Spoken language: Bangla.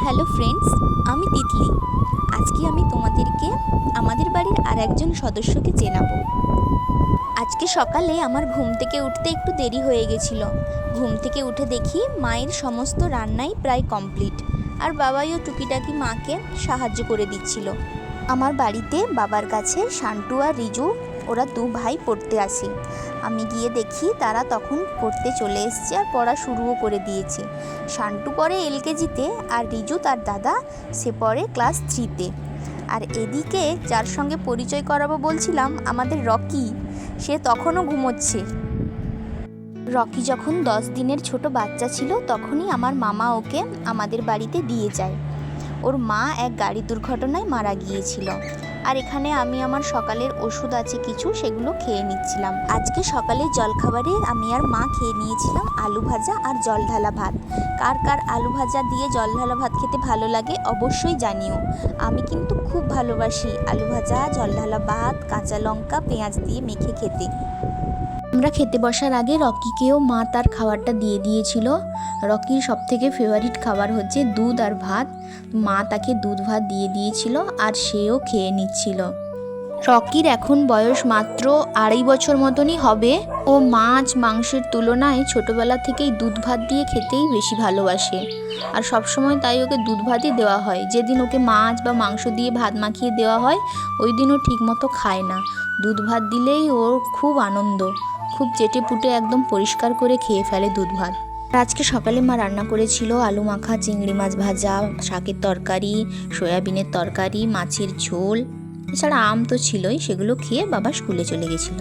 হ্যালো ফ্রেন্ডস, আমি তিতলি। আজকে আমি তোমাদেরকে আমাদের বাড়ির আর একজন সদস্যকে চেনাবো। আজকে সকালে আমার ঘুম থেকে উঠতে একটু দেরি হয়ে গেছিলো। ঘুম থেকে উঠে দেখি মায়ের সমস্ত রান্নাই প্রায় কমপ্লিট, আর বাবাইও টুকিটাকি মাকে সাহায্য করে দিচ্ছিল। আমার বাড়িতে বাবার কাছে শান্টু আর রিজু, ওরা দু ভাই পড়তে আসে। আমি গিয়ে দেখি তারা তখন পড়তে চলে এসছে আর পড়া শুরুও করে দিয়েছে। শান্টু পড়ে এলকেজিতে আর রিজু তার দাদা, সে পড়ে ক্লাস 3-তে। আর এদিকে যার সঙ্গে পরিচয় করাবো বলছিলাম, আমাদের রকি, সে তখনও ঘুমোচ্ছে। রকি যখন 10 দিনের ছোট বাচ্চা ছিল তখনই আমার মামা ওকে আমাদের বাড়িতে দিয়ে যায়। ওর মা এক গাড়ি দুর্ঘটনায় মারা গিয়েছিল। আর এখানে আমি আমার সকালের ওষুধ আছে কিছু, সেগুলো খেয়ে নিচ্ছিলাম। আজকে সকালের জলখাবারে আমি আর মা খেয়ে নিয়েছিলাম আলু ভাজা আর জল ঢালা ভাত। কার কার আলু ভাজা দিয়ে জল ঢালা ভাত খেতে ভালো লাগে অবশ্যই জানিও। আমি কিন্তু খুব ভালোবাসি আলু ভাজা, জল ঢালা ভাত, কাঁচা লঙ্কা পেঁয়াজ দিয়ে মেখে খেতে। আমরা খেতে বসার আগে রকিকেও মা তার খাবারটা দিয়ে দিয়েছিল। রকির সবথেকে ফেভারিট খাবার হচ্ছে দুধ আর ভাত। মা তাকে দুধ ভাত দিয়ে দিয়েছিল আর সেও খেয়ে নিচ্ছিল। রকির এখন বয়স মাত্র 2.5 বছর মতনই হবে। ও মাছ মাংসের তুলনায় ছোটোবেলা থেকেই দুধ ভাত দিয়ে খেতেই বেশি ভালোবাসে। আর সবসময় তাই ওকে দুধ ভাতই দেওয়া হয়। যেদিন ওকে মাছ বা মাংস দিয়ে ভাত মাখিয়ে দেওয়া হয় ওই দিনও ঠিকমতো খায় না। দুধ ভাত দিলেই ওর খুব আনন্দ, খুব চেটে পুটে একদম পরিষ্কার করে খেয়ে ফেলে দুধ ভাত। আজকে সকালে মা রান্না করেছিল আলু মাখা, চিংড়ি মাছ ভাজা, শাকের তরকারি, সয়াবিনের তরকারি, মাছের ঝোল, এছাড়া আম তো ছিলই। সেগুলো খেয়ে বাবা স্কুলে চলে গেছিল।